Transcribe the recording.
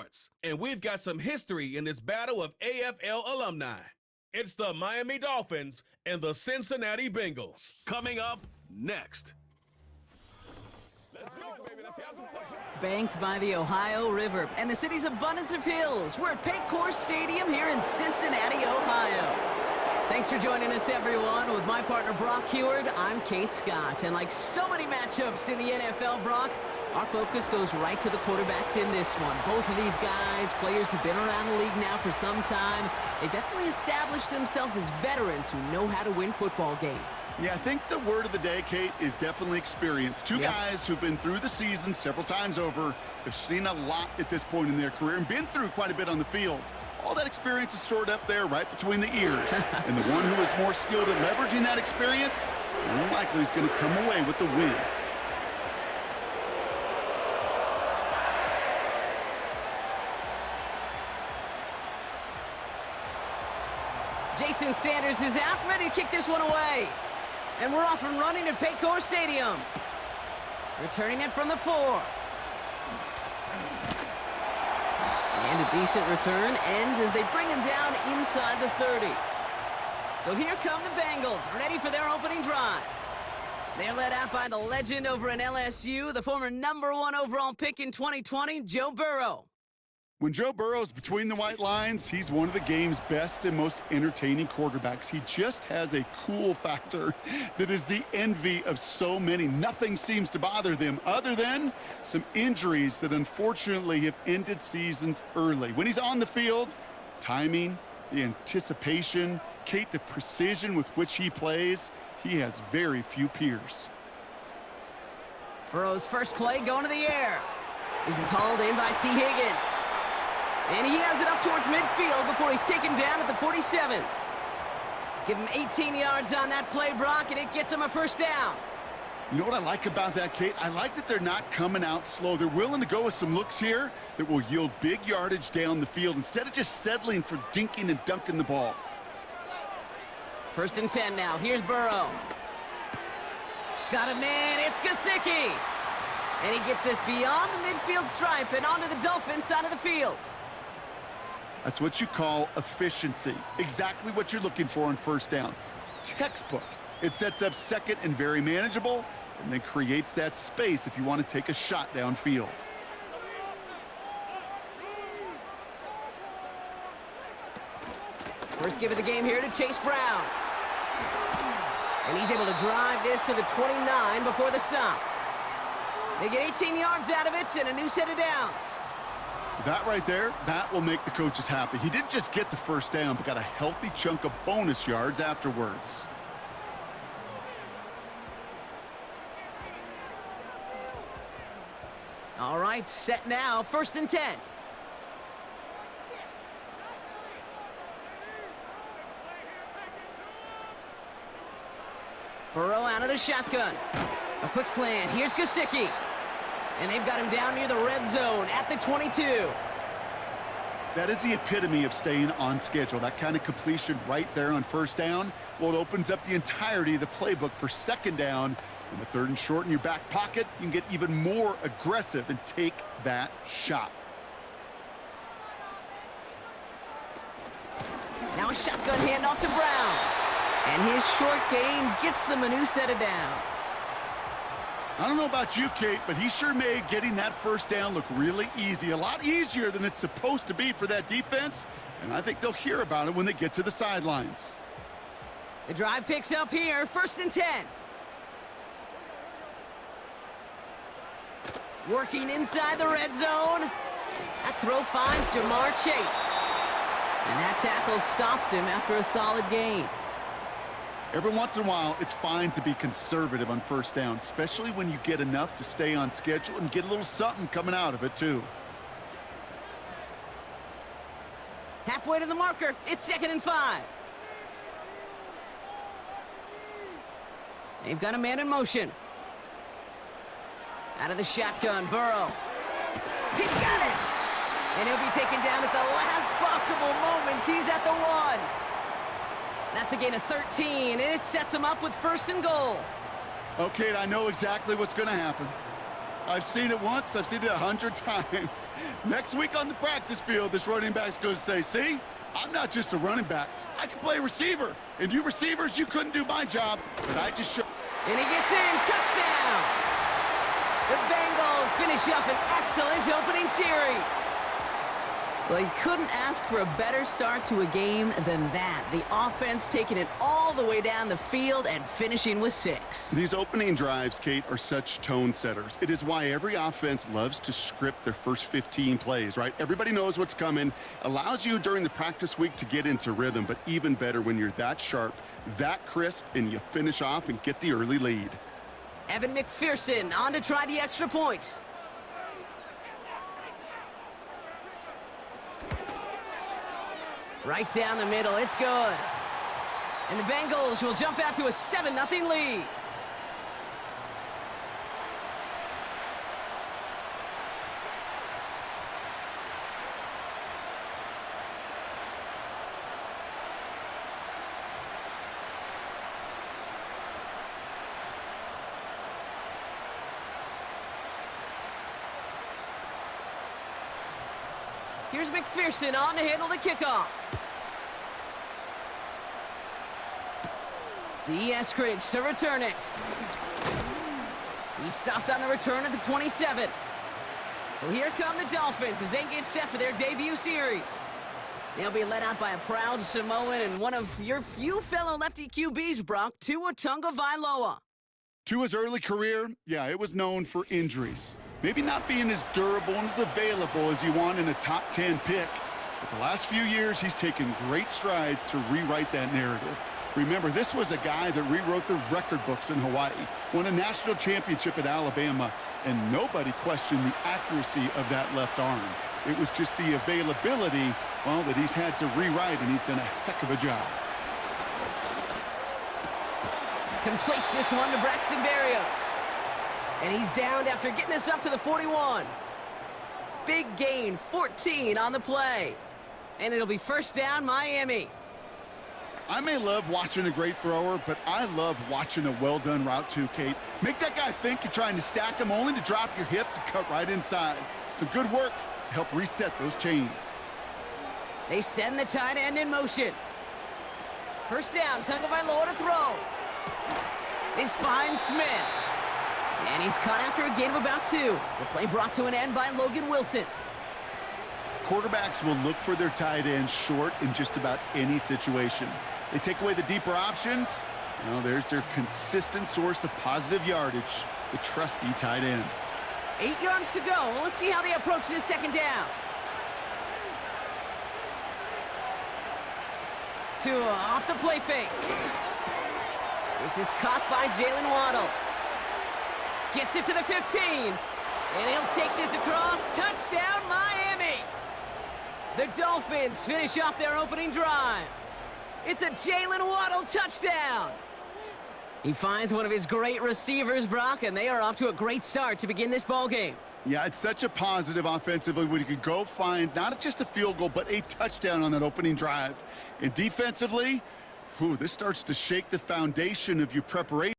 sports, and we've got some history in this battle of AFL alumni. It's the Miami Dolphins and the Cincinnati Bengals. Coming up next. Let's go, baby. Let's have some fun. Banked by the Ohio River and the city's abundance of hills, we're at Paycor Stadium here in Cincinnati, Ohio. Thanks for joining us, everyone. With my partner, Brock Heward, I'm Kate Scott. And like so many matchups in the NFL, Brock, our focus goes right to the quarterbacks in this one. Both of these guys, players who've been around the league now for some time, they've definitely established themselves as veterans who know how to win football games. Yeah, I think the word of the day, Kate, is definitely experience. Two guys who've been through the season several times over, have seen a lot at this point in their career, and been through quite a bit on the field. All that experience is stored up there right between the ears. And the one who is more skilled at leveraging that experience, more likely is going to come away with the win. Jason Sanders is out, ready to kick this one away. And we're off and running at Paycor Stadium. Returning it from the 4. And a decent return ends as they bring him down inside the 30. So here come the Bengals, ready for their opening drive. They're led out by the legend over in LSU, the former #1 overall pick in 2020, Joe Burrow. When Joe Burrow's between the white lines, he's one of the game's best and most entertaining quarterbacks. He just has a cool factor that is the envy of so many. Nothing seems to bother them other than some injuries that unfortunately have ended seasons early. When he's on the field, timing, the anticipation, Kate, the precision with which he plays, he has very few peers. Burrow's first play going to the air. This is hauled in by T. Higgins. And he has it up towards midfield before he's taken down at the 47. Give him 18 yards on that play, Brock, and it gets him a first down. You know what I like about that, Kate? I like that they're not coming out slow. They're willing to go with some looks here that will yield big yardage down the field instead of just settling for dinking and dunking the ball. 1st and 10 now. Here's Burrow. Got a man. It's Gesicki. And he gets this beyond the midfield stripe and onto the Dolphins side of the field. That's what you call efficiency. Exactly what you're looking for on first down. Textbook. It sets up second and very manageable, and then creates that space if you want to take a shot downfield. First give of the game here to Chase Brown. And he's able to drive this to the 29 before the stop. They get 18 yards out of it and a new set of downs. That right there, that will make the coaches happy. He didn't just get the first down, but got a healthy chunk of bonus yards afterwards. All right, set now, 1st and 10. Burrow out of the shotgun. A quick slant. Here's Gesicki. And they've got him down near the red zone at the 22. That is the epitome of staying on schedule. That kind of completion right there on first down. Well, it opens up the entirety of the playbook for second down. And with 3rd and short in your back pocket, you can get even more aggressive and take that shot. Now a shotgun handoff to Brown. And his short game gets them a new set of downs. I don't know about you, Kate, but he sure made getting that first down look really easy. A lot easier than it's supposed to be for that defense. And I think they'll hear about it when they get to the sidelines. The drive picks up here, 1st and 10. Working inside the red zone. That throw finds Jamar Chase. And that tackle stops him after a solid gain. Every once in a while, it's fine to be conservative on first down, especially when you get enough to stay on schedule and get a little something coming out of it, too. Halfway to the marker, it's 2nd and 5. They've got a man in motion. Out of the shotgun, Burrow. He's got it! And he'll be taken down at the last possible moment. He's at the 1. That's a gain of 13, and it sets him up with 1st and goal. Okay, I know exactly what's going to happen. I've seen it once. I've seen it 100 times. Next week on the practice field, this running back's going to say, see, I'm not just a running back. I can play receiver. And you receivers, you couldn't do my job, but I just showed. And he gets in. Touchdown. The Bengals finish up an excellent opening series. Well, you couldn't ask for a better start to a game than that. The offense taking it all the way down the field and finishing with 6. These opening drives, Kate, are such tone setters. It is why every offense loves to script their first 15 plays, right? Everybody knows what's coming. Allows you during the practice week to get into rhythm, but even better when you're that sharp, that crisp, and you finish off and get the early lead. Evan McPherson on to try the extra point. Right down the middle, it's good. And the Bengals will jump out to a 7-0 lead. Here's McPherson on to handle the kickoff. D. Eskridge to return it. He's stopped on the return at the 27. So here come the Dolphins as they get set for their debut series. They'll be led out by a proud Samoan and one of your few fellow lefty QBs, Brock, Tua Tagovailoa. Tua's early career, yeah, it was known for injuries. Maybe not being as durable and as available as you want in a top 10 pick. But the last few years, he's taken great strides to rewrite that narrative. Remember, this was a guy that rewrote the record books in Hawaii, won a national championship at Alabama, and nobody questioned the accuracy of that left arm. It was just the availability, well, that he's had to rewrite, and he's done a heck of a job. Completes this one to Braxton Berrios. And he's downed after getting this up to the 41. Big gain, 14 on the play. And it'll be first down, Miami. I may love watching a great thrower, but I love watching a well-done route too, Kate. Make that guy think you're trying to stack him only to drop your hips and cut right inside. Some good work to help reset those chains. They send the tight end in motion. First down, Tagovailoa to throw. This finds Smith. And he's caught after a gain of about 2. The play brought to an end by Logan Wilson. Quarterbacks will look for their tight end short in just about any situation. They take away the deeper options. Well, there's their consistent source of positive yardage, the trusty tight end. 8 yards to go. Well, let's see how they approach this second down. Tua off the play fake. This is caught by Jalen Waddle. Gets it to the 15. And he'll take this across. Touchdown, Miami. The Dolphins finish off their opening drive. It's a Jalen Waddle touchdown. He finds one of his great receivers, Brock, and they are off to a great start to begin this ballgame. Yeah, it's such a positive offensively when you could go find not just a field goal, but a touchdown on that opening drive. And defensively, this starts to shake the foundation of your preparation.